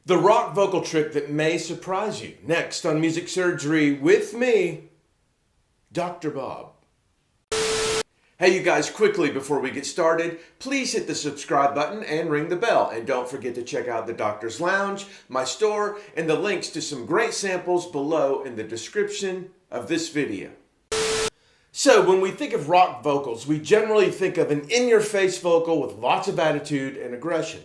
The rock vocal trick that may surprise you. Next on Music Surgery with me, Dr. Bob. Hey you guys, quickly before we get started, please hit the subscribe button and ring the bell. And don't forget to check out the Doctor's Lounge, my store, and the links to some great samples below in the description of this video. So when we think of rock vocals, we generally think of an in-your-face vocal with lots of attitude and aggression.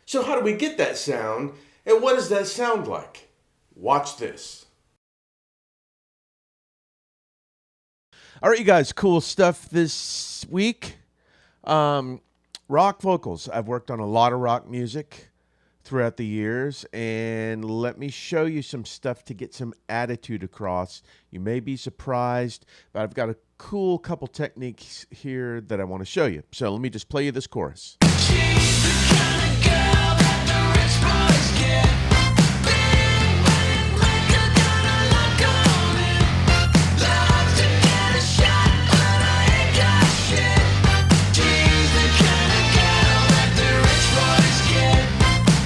So how do we get that sound, and what does that sound like? Watch this. All right, you guys, cool stuff this week. Rock vocals. I've worked on a lot of rock music throughout the years, and let me show you some stuff to get some attitude across. You may be surprised, but I've got a cool couple techniques here that I want to show you. So let me just play you this chorus. She's the kind of girl that the rich boys get. Big bang maker, got a lock on it. Loves to get a shot, but I ain't got shit. She's the kind of girl that the rich boys get.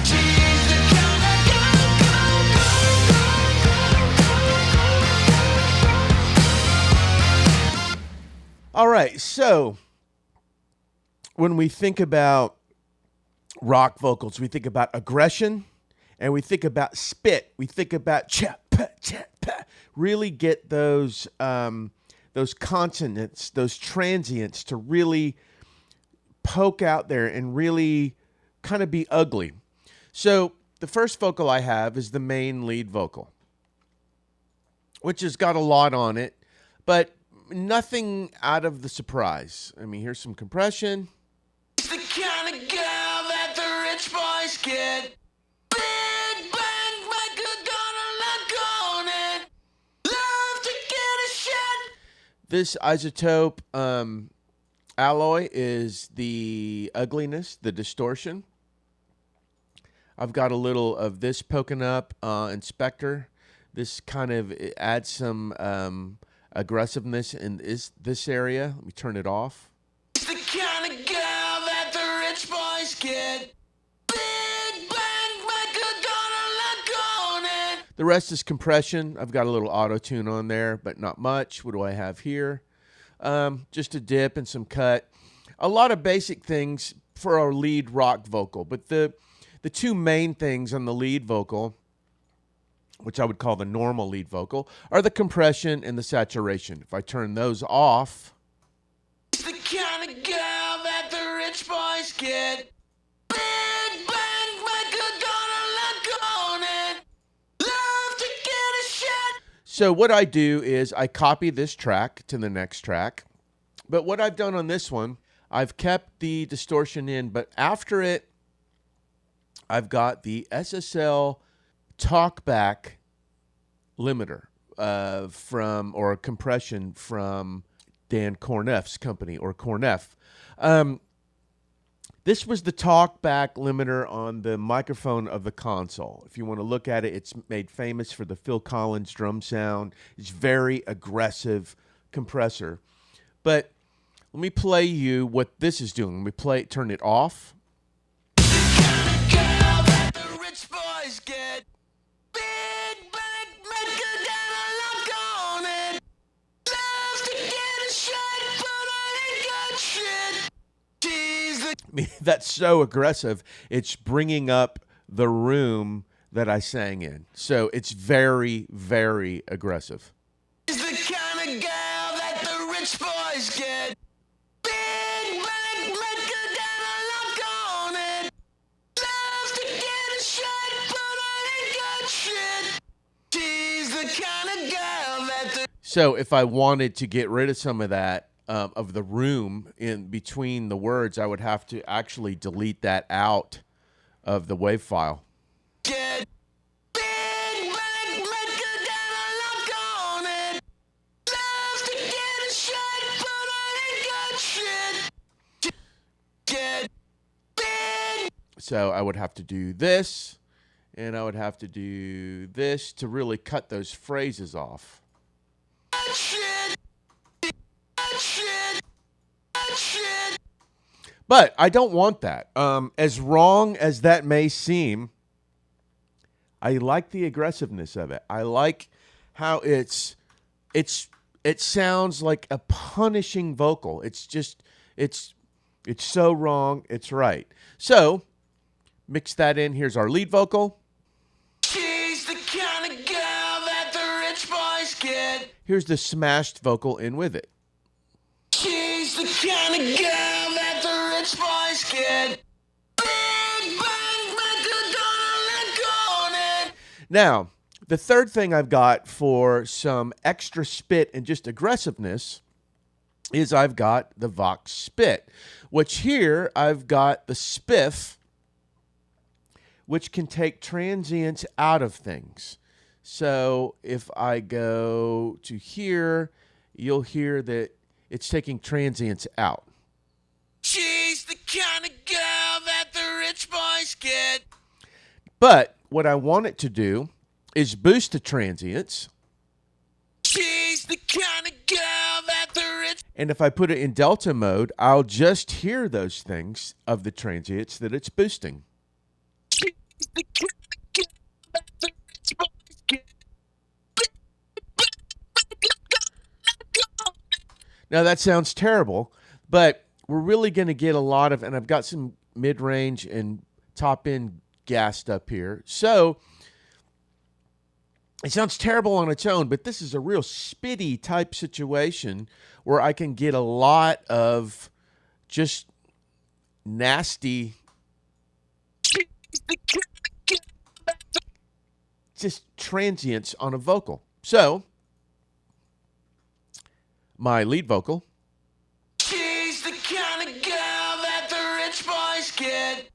She's the kind of All right, so when we think about rock vocals, we think about aggression and we think about spit. We think about cha-pa, cha-pa. Really get those consonants, those transients to really poke out there and really kind of be ugly. So the first vocal I have is the main lead vocal, which has got a lot on it, but nothing out of the surprise. I mean, here's some compression. She's the kind of girl that the rich boys get. Big bang maker, got a lock on it. Love to get a shot. This isotope alloy is the ugliness, the distortion. I've got a little of this poking up in Spectre. This kind of adds some aggressiveness in this area. Let me turn it off. She's the kind of girl that the rich boys get. Big bang maker, got a lock on it. The rest is compression. I've got a little auto tune on there, but not much. What do I have here? Just a dip and some cut. A lot of basic things for our lead rock vocal, but the two main things on the lead vocal, which I would call the normal lead vocal, are the compression and the saturation. If I turn those off, She's the kind of girl that the rich boys get. Big bang maker, got a lock on it. Love to get a shot. so what I do is I copy this track to the next track. But what I've done on this one, I've kept the distortion in, but after it, I've got the SSL THWAK limiter or compression from Dan Corneff's company, or Corneff. This was the THWAK limiter on the microphone of the console. If you want to look at it, it's made famous for the Phil Collins drum sound. It's very aggressive compressor. But let me play you what this is doing. Let me turn it off. Girl that the rich boys get. Big bang maker, got a lock on it. Loves to get a shot, but I ain't got shit. She's the I mean, that's so aggressive. It's bringing up the room that I sang in. So it's very, very aggressive. She's the kind of girl that the rich boys get. Big bang maker, got a lock on it. Loves to get a shot, but I ain't got shit. She's the kind of girl that the So if I wanted to get rid of some of that, of the room in between the words, I would have to actually delete that out of the WAV file. get. Big bang maker, got a lock on it. Loves to get a shot, but I ain't got shit. Get big. So I would have to do this, and I would have to do this to really cut those phrases off. Shit. Shit. Shit. But I don't want that. As wrong as that may seem, I like the aggressiveness of it. I like how it sounds like a punishing vocal. It's so wrong, it's right. So, mix that in. Here's our lead vocal. She's the kind of girl that the rich boys get. Here's the smashed vocal in with it. She's the kind of girl that the rich boys get. Big bang record gonna let go on it. Now, the third thing I've got for some extra spit and just aggressiveness is I've got the Vox spit, which here I've got the spiff, which can take transients out of things. So if I go to here, you'll hear that it's taking transients out. She's the kind of girl that the rich boys get. But what I want it to do is boost the transients. She's the kind of girl that the rich. And if I put it in delta mode, I'll just hear those things of the transients that it's boosting. She's the kind of girl that the rich boys get. Now that sounds terrible, but we're really going to get a lot of, and I've got some mid-range and top-end gassed up here. So it sounds terrible on its own, but this is a real spitty type situation where I can get a lot of just nasty, just transients on a vocal. So my lead vocal. She's the kind of girl that the rich boys get.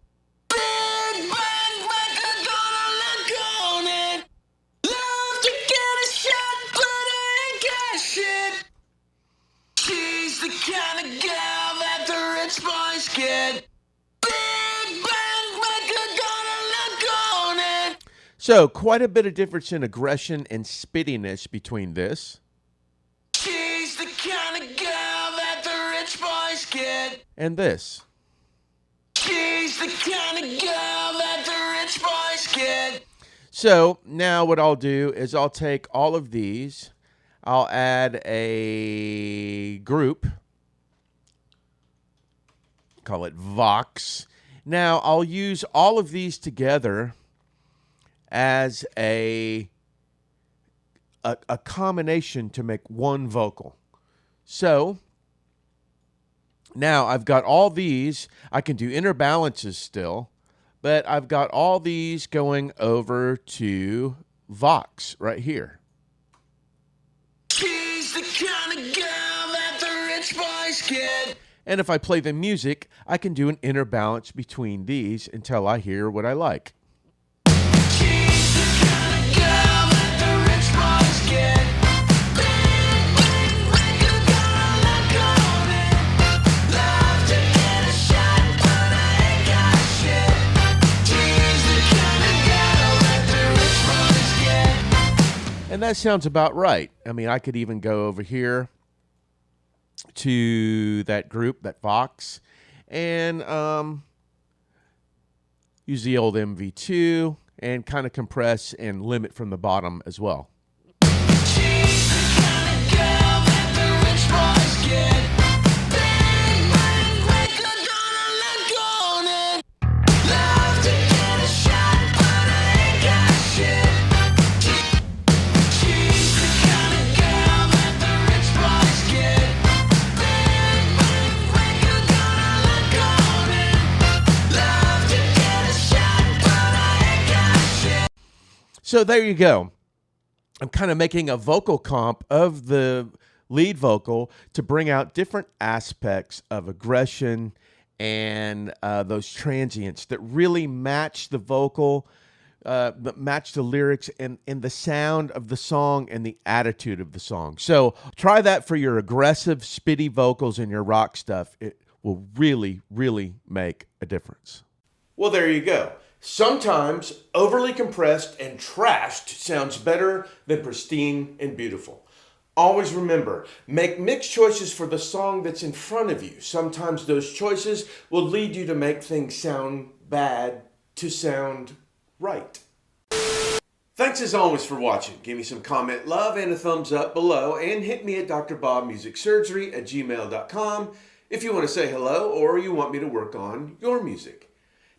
Big bang record gonna let go on it. Love to get a shot, but I ain't got shit. She's the kind of girl that the rich boys get. Big bang record gonna let go on it. So quite a bit of difference in aggression and spittiness between this She's the kind of girl that the rich boys get. and this. She's the kind of girl that the rich boys get. So now what I'll do is I'll take all of these, I'll add a group, call it Vox. Now I'll use all of these together as a combination to make one vocal. So now I've got all these. I can do inner balances still, but I've got all these going over to Vox right here. She's the kind of girl that the rich boys get. And if I play the music, I can do an inner balance between these until I hear what I like. She's the kind of girl that the rich boys get. Big bang record gonna let go on it. Love to get a shot, but I ain't got shit. She's the kind of girl that the rich boys get. And that sounds about right. I mean, I could even go over here to that group, that Vox, and use the old MV2 and kind of compress and limit from the bottom as well. She's the kind of girl that the rich boys get. Big bang record gonna let go on it. Love to get a shot, but I ain't got shit. She's the kind of girl that the rich boys get. Big bang record gonna let go on it. Love to get a shot, but I ain't got shit. So there you go. I'm kind of making a vocal comp of the lead vocal to bring out different aspects of aggression and those transients that really match the vocal, that match the lyrics and the sound of the song and the attitude of the song. So try that for your aggressive, spitty vocals and your rock stuff. It will really, really make a difference. Well, there you go. Sometimes overly compressed and trashed sounds better than pristine and beautiful. Always remember, make mixed choices for the song that's in front of you. Sometimes those choices will lead you to make things sound bad to sound right. Thanks as always for watching. Give me some comment love and a thumbs up below, and hit me at drbobmusicsurgery@gmail.com if you want to say hello or you want me to work on your music.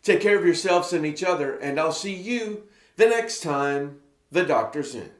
Take care of yourselves and each other, and I'll see you the next time the doctor's in.